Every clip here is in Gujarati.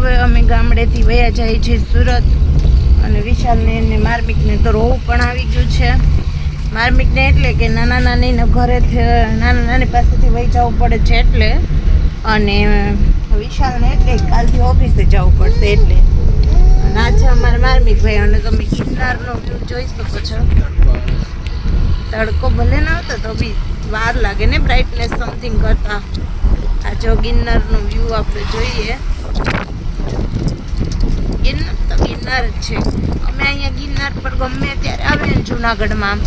હવે અમે ગામડેથી વયા જઈએ છીએ સુરત અને વિશાલને ને માર્મિકને તો રોવું પણ આવી ગયું છે. માર્મિકને એટલે કે નાના નાનીને ઘરેથી નાના નાની પાસેથી વહી જવું પડે છે એટલે, અને વિશાલને એટલે કાલથી ઓફિસે જવું પડશે એટલે. અને આ છે અમારા માર્મિક ભાઈ, અને તમે ગિરનારનો વ્યૂ જોઈ શકો છો. તડકો ભલે ના આવતો તો બી વાર લાગે ને બ્રાઇટનેસ સમથિંગ કરતા. આ જો ગિરનારનો વ્યૂ આપણે જોઈએ. ગિરનાર તો ગિરનાર જ છે. અમે અહીંયા ગિરનાર પર ગમે ત્યારે આવે ને જુનાગઢમાં,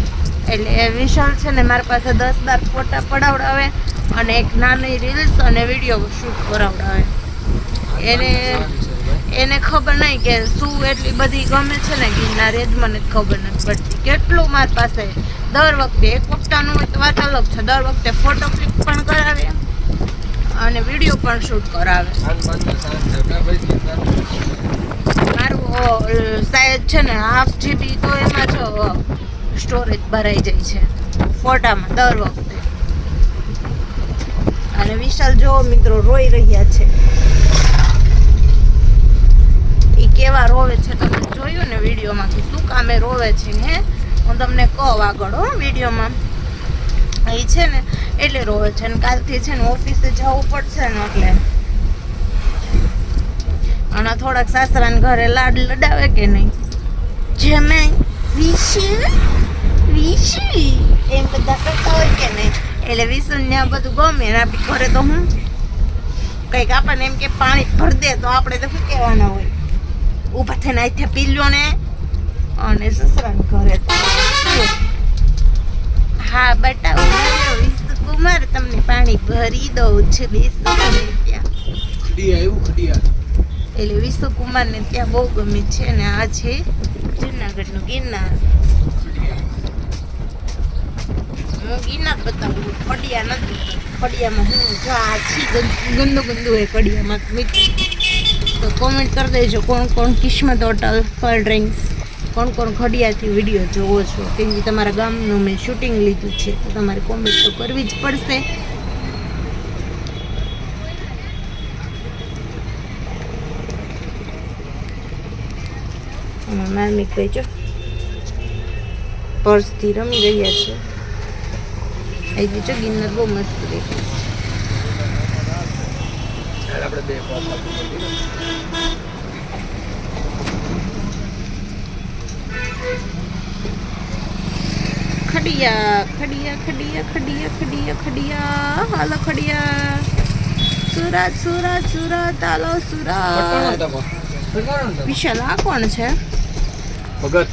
એટલે વિશાલ છે ને મારી પાસે 10-12 ફોટા પડાવડાવે અને એક નાની રીલ્સ અને વિડીયો શૂટ કરાવડાવે. એને ખબર નહીં કે શું એટલી બધી ગમે છે ને ગિરનાર, એ જ મને ખબર નથી પડતી. કેટલું મારી પાસે દર વખતે, એક વખતાનું હોય તો વાત અલગ છે, દર વખતે ફોટો ક્લિક પણ કરાવે અને વિડીયો પણ શૂટ કરાવે. મારું સાયદ છે ને 1/2 GB તો એમાં જો સ્ટોરેજ ભરાઈ જાય છે ફોટામાં દર વખતે. અને વિશાલ જો મિત્રો રોઈ રહ્યા છે. એ કેવા રોવે છે તમે જોયું ને વિડીયોમાં કે શું કામે રોવે છે ને, હું તમને કહું આગળ વિડીયોમાં. એ છે ને એટલે રોવે છે, અને કાલથી છે ને ઓફિસે જવું પડશે ને એટલે. અને થોડાક સાસરાને ઘરે લાડ લડાવે કે નહીં, જમે વિશુ એમ બધા કરતા હોય કે નહીં, એટલે વિશુને આ બધું ગમે. ને આપણી ઘરે તો હું કંઈક આપણને એમ કે પાણી ભર દે તો આપણે તો શું કહેવાના હોય, ઊભા થઈને અહીંથી પી લો ને. અને સસરાને ઘરે તો હા બટા ઉભા વિશુ કુમાર તમને પાણી ભરી દઉં છું, બેસો ત્યાં. એટલે વિશુ કુમારને ત્યાં બહુ ગમે છે. ને આ છે જુનાગઢનું ગિરનાર. હું ગિરનાર બતાવું, ખડિયા નથી. ખડિયામાં હું જો આ છી ગંદુ હે ખડિયામાં. તો કોમેન્ટ કરી દેજો કોણ કોણ કિસ્મત હોટલ કોલ્ડ ડ્રિંક્સ, કોણ કોણ ખડિયાથી વિડીયો જોવો છો, કેમ કે તમારા ગામનું મેં શૂટિંગ લીધું છે તો તમારે કોમેન્ટ તો કરવી જ પડશે. માર્મિક ભાઈ જો પર્સથી રમી રહ્યા છે. અહીંથી જો ગિરનાર બહુ મસ્ત દેખાય. ખડિયા ખડિયા ખડિયા ખડિયા ખડિયા ખડિયા હાલો ખડિયા. સુરત સુરત સુરત હાલો સુરત. વિશાલ આ કોણ છે? ભગત.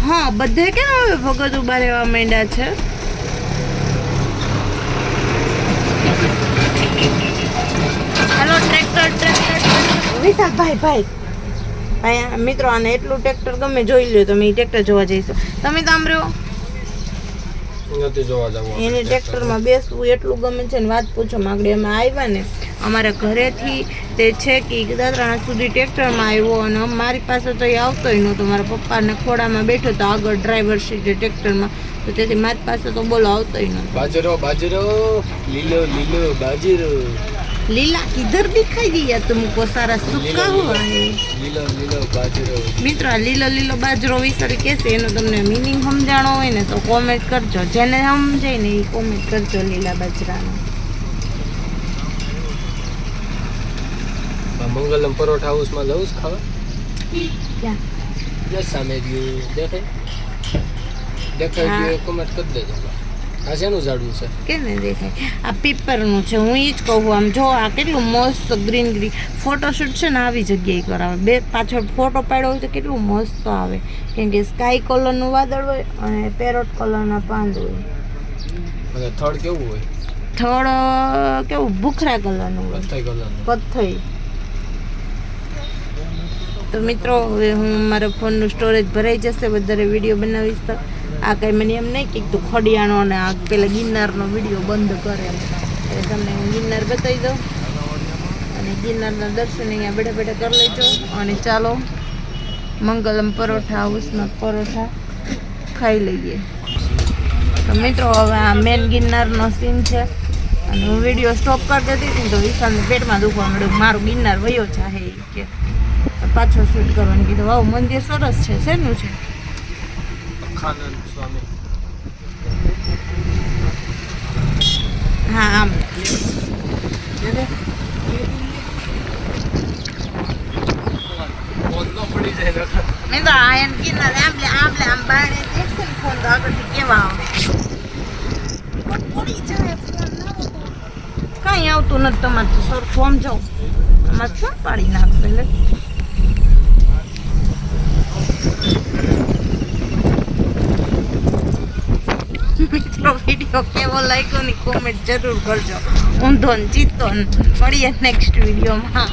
હા બધે કેમ હવે ભગત ઉભા રહેવા માંડ્યા છે? હાલો ટ્રેક્ટર વિશાલ ભાઈ મિત્રો, આને એટલું ટ્રેક્ટર ગમે જોઈ લ્યો તમે. એ ટ્રેક્ટર જોવા જઈશું. તમે તો આમ રહ્યો એને ટ્રેક્ટરમાં બેસવું એટલું ગમે છે ને વાત પૂછો. આગળ અમે આવ્યા ને અમારા ઘરેથી તે છે કે દાદરાણા સુધી ટ્રેક્ટરમાં આવ્યો, અને મારી પાસે તો એ આવતોય નહોતો. મારા પપ્પાને ખોડામાં બેઠો તો આગળ ડ્રાઈવર સીટે ટ્રેક્ટરમાં, તો તેથી મારી પાસે તો બોલો આવતોય નહોતો. બાજરો બાજરો લીલો લીલો બાજરો. લીલા કિધર દિખાઈ દિયા તુમકો સારા સુકા હુઆ હે. લીલો લીલો બાજરો. મિત્રો આ લીલો લીલો બાજરો વિશે કહેશે, એનો તમને મિનિંગ સમજાણો હોય ને તો કોમેન્ટ કરજો. જેને સમજાય ને એ કોમેન્ટ કરજો લીલા બાજરાનો. મંગલમ પરોઠા હાઉસમાં જવું છે ખાવા? ક્યાં? યસ સામે દેખાય કોમેન્ટ કરી દેજો. આ શેનું ઝાડવું છે? કેમ ને દેખાય? આ પીપરનું છે. હું એ જ કહું. આમ જો આ કેટલું મસ્ત ગ્રીન ફોટોશૂટ છે ને આવી જગ્યાએ કરાવે. બે પાછળ ફોટો પાડ્યો હોય તો કેટલું મસ્ત આવે, કેમ કે સ્કાય કલરનું વાદળ હોય અને પેરોટ કલરના પાંદ હોય. અને થડ કેવું હોય? થડ કેવું ભૂખરા કલરનું હોય, કથ્થઈ. તો મિત્રો હવે હું મારા ફોનનું સ્ટોરેજ ભરાઈ જશે, વધારે વિડીયો બનાવીશ તો આ કંઈ મને એમ નહીં કે તું ખડિયાનો અને આ પેલા ગિરનારનો વિડીયો બંધ કરે. એટલે તમને હું ગિરનાર બતાવી દઉં અને ગિરનારના દર્શન અહીંયા બેઠા બેઠા કરી લેજો. અને ચાલો મંગલમ પરોઠા હાઉસમાં પરોઠા ખાઈ લઈએ. તો મિત્રો હવે આ મેન ગિરનારનો સીન છે. અને હું વિડીયો સ્ટોપ કરી દેતી હતી ને તો વિશાલને પેટમાં દુખવા મળ્યું, મારું ગિરનાર વયો જાહે ઈ કે પાછો શૂટ કરવાનું કીધું. વાવ, મંદિર સરસ છે. શેનું છે? અખાનંદ સ્વામી. હા, આમ ફોન ન પડી જાય નકર. મેં તો આ એમ ગિરનાર આમ બારણે દેખશે ને ફોન તો આગળથી કેવા આવે. પડી જાય ફોન ના હોય. કાંઈ આવતું નથી તમારે તો સરખું આમ જાઉં આમાં ફોન પાડી નાખશે. એટલે મિત્રો વિડીયો કેવો લાગ્યો ની કોમેન્ટ જરૂર કરજો. ઊંધો ને ચીતો ને મળીએ નેક્સ્ટ વિડીયોમાં.